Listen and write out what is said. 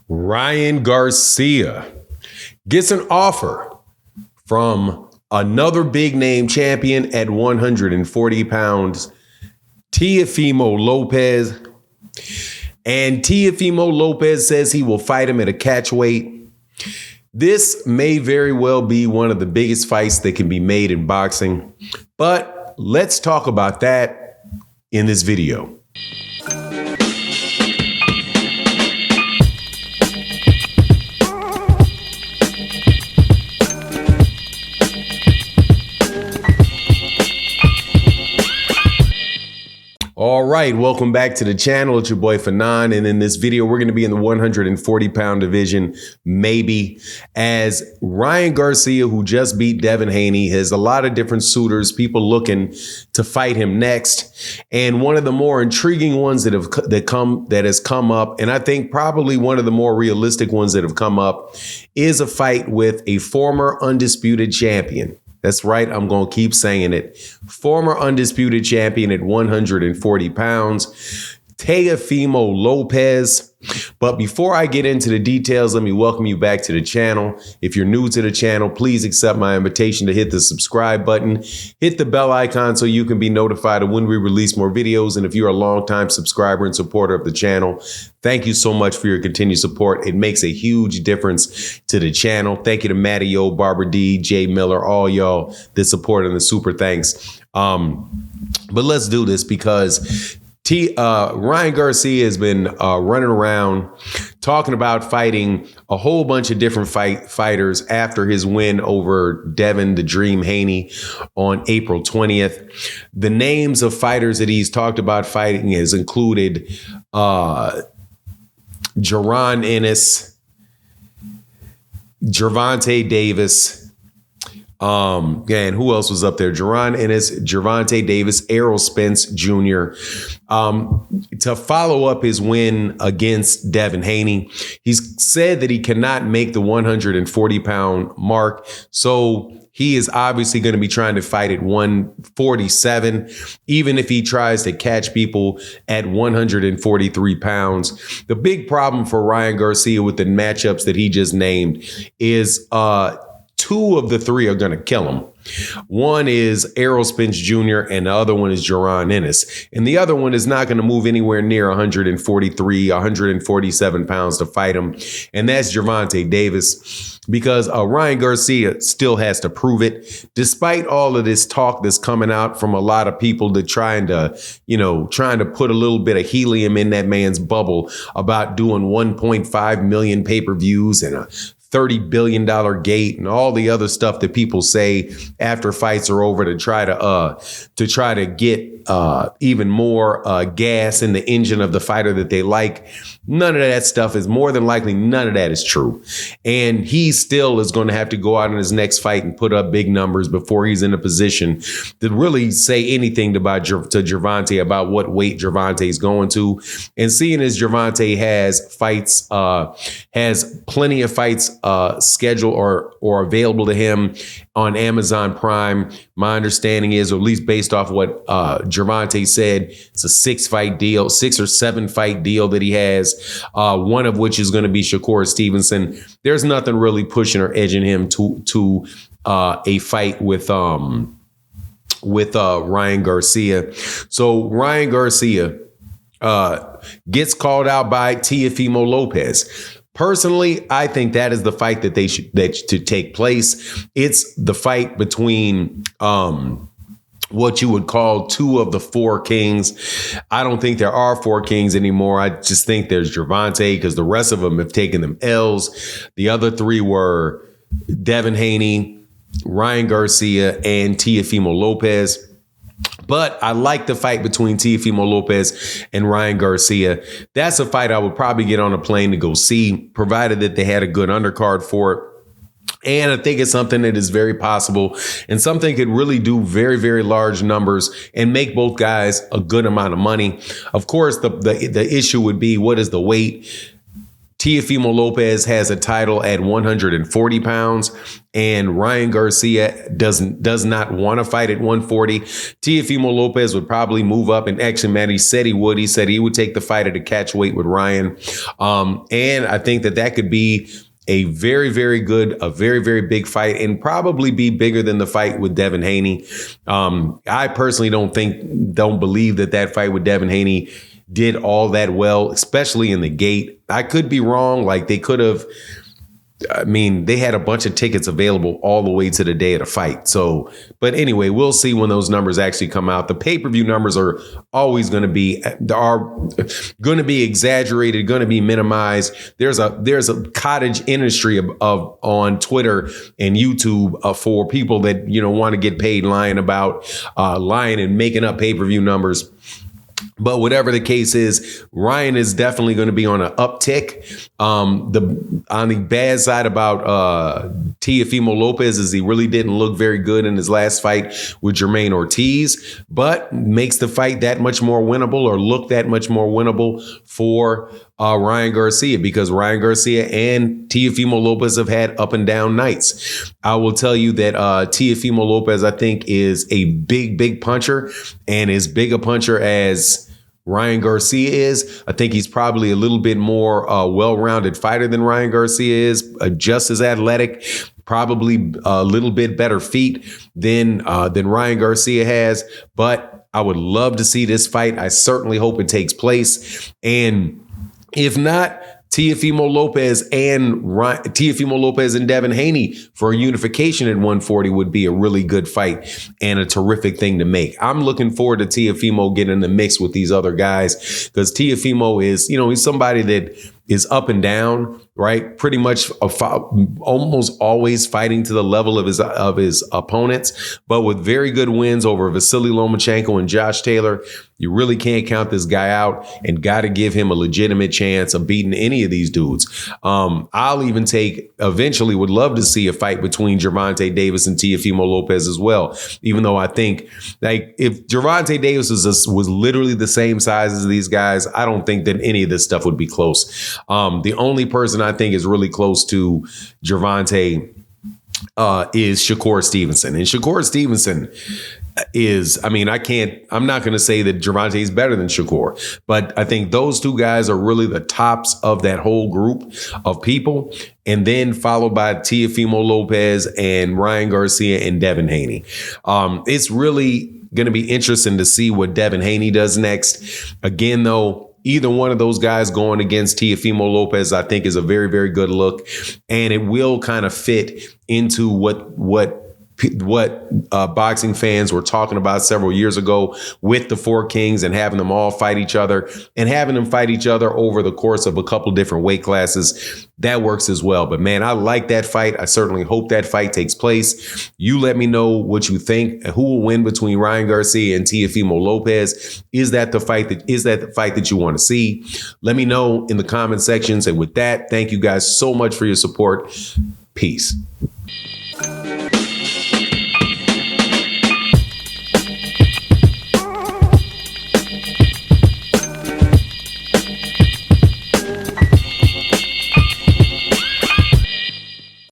Ryan Garcia gets an offer from another big name champion at 140 pounds, Teofimo Lopez. And Teofimo Lopez says he will fight him at a catchweight. This may very well be one of the biggest fights that can be made in boxing. But let's talk about that in this video. All right, welcome back to the channel. It's your boy Fanon, and in this video, we're going to be in the 140-pound division, maybe, as Ryan Garcia, who just beat Devin Haney, has a lot of different suitors, people looking to fight him next. And one of the more intriguing ones that has come up, and I think probably one of the more realistic ones that have come up, is a fight with a former undisputed champion. That's right. I'm going to keep saying it. Former undisputed champion at 140 pounds, Teofimo Lopez. But before I get into the details, let me welcome you back to the channel. If you're new to the channel, please accept my invitation to hit the subscribe button, hit the bell icon so you can be notified of when we release more videos. And if you're a longtime subscriber and supporter of the channel, thank you so much for your continued support. It makes a huge difference to the channel. Thank you to Matty O, Barbara D, Jay Miller, all y'all that support, and the super thanks. But let's do this because Ryan Garcia has been running around talking about fighting a whole bunch of different fighters after his win over Devin the Dream Haney on April 20th. The names of fighters that he's talked about fighting has included Jaron Ennis, Gervonta Davis. And who else was up there? Jaron Ennis, Gervonta Davis, Errol Spence Jr. To follow up his win against Devin Haney, he's said that he cannot make the 140-pound mark. So he is obviously going to be trying to fight at 147, even if he tries to catch people at 143 pounds. The big problem for Ryan Garcia with the matchups that he just named is two of the three are going to kill him. One is Errol Spence Jr. and the other one is Jaron Ennis. And the other one is not going to move anywhere near 143, 147 pounds to fight him. And that's Gervonta Davis, because Ryan Garcia still has to prove it. Despite all of this talk that's coming out from a lot of people that trying to put a little bit of helium in that man's bubble about doing 1.5 million pay-per-views and a $30 billion gate and all the other stuff that people say after fights are over to try to get even more gas in the engine of the fighter that they like. None of that stuff is, more than likely, none of that is true. And he still is going to have to go out in his next fight and put up big numbers before he's in a position to really say anything about Gervonta about what weight Gervonta is going to. And seeing as Gervonta has plenty of fights scheduled or available to him on Amazon Prime, my understanding is, or at least based off what Gervonta said, it's a 6 or 7 fight deal that he has, one of which is going to be Shakur Stevenson. There's nothing really pushing or edging him to a fight with Ryan Garcia. So Ryan Garcia gets called out by Teofimo Lopez. Personally, I think that is the fight that should take place. It's the fight between what you would call 2 of the 4 kings. I don't think there are 4 kings anymore. I just think there's Gervonta, because the rest of them have taken them L's. The other 3 were Devin Haney, Ryan Garcia, and Teofimo Lopez. But I like the fight between Teofimo Lopez and Ryan Garcia. That's a fight I would probably get on a plane to go see, provided that they had a good undercard for it. And I think it's something that is very possible and something could really do very, very large numbers and make both guys a good amount of money. Of course, the issue would be, what is the weight? Teofimo Lopez has a title at 140 pounds, and Ryan Garcia does not want to fight at 140. Teofimo Lopez would probably move up, and actually, man, he said he would. He said he would take the fight at a catchweight with Ryan, and I think that could be a very, very good, a very, very big fight, and probably be bigger than the fight with Devin Haney. I personally don't believe that fight with Devin Haney did all that well, especially in the gate. I could be wrong. Like, they could have, they had a bunch of tickets available all the way to the day of the fight. So, but anyway, we'll see when those numbers actually come out. The pay-per-view numbers are always going to be exaggerated, going to be minimized. There's a cottage industry of on Twitter and YouTube for people that, want to get paid lying and making up pay-per-view numbers. But whatever the case is, Ryan is definitely going to be on an uptick. On the bad side about Teofimo Lopez is he really didn't look very good in his last fight with Jermaine Ortiz, but makes the fight that much more winnable, or look that much more winnable for Ryan Garcia, because Ryan Garcia and Teofimo Lopez have had up and down nights. I will tell you that Teofimo Lopez, I think, is a big, big puncher, and as big a puncher as Ryan Garcia is. I think he's probably a little bit more well-rounded fighter than Ryan Garcia is, just as athletic, probably a little bit better feet than Ryan Garcia has. But I would love to see this fight. I certainly hope it takes place. And if not, Teofimo Lopez and Devin Haney for a unification at 140 would be a really good fight and a terrific thing to make. I'm looking forward to Teofimo getting in the mix with these other guys, because Teofimo is, he's somebody that is up and down, right? Pretty much almost always fighting to the level of his opponents, but with very good wins over Vasily Lomachenko and Josh Taylor. You really can't count this guy out, and got to give him a legitimate chance of beating any of these dudes. I'll even eventually would love to see a fight between Gervonta Davis and Teofimo Lopez as well, even though I think, like, if Gervonta Davis was literally the same size as these guys, I don't think that any of this stuff would be close. The only person I think is really close to Gervonta is Shakur Stevenson. And Shakur Stevenson is, I'm not going to say that Gervonta is better than Shakur, but I think those two guys are really the tops of that whole group of people. And then followed by Teofimo Lopez and Ryan Garcia and Devin Haney. It's really going to be interesting to see what Devin Haney does next. Again, though, either one of those guys going against Teofimo Lopez, I think, is a very, very good look. And it will kind of fit into what boxing fans were talking about several years ago with the Four Kings, and having them all fight each other, and having them fight each other over the course of a couple different weight classes. That works as well. But man, I like that fight. I certainly hope that fight takes place. You let me know what you think. Who will win between Ryan Garcia and Teofimo Lopez? Is that the fight that you want to see? Let me know in the comment sections. And with that, thank you guys so much for your support. Peace.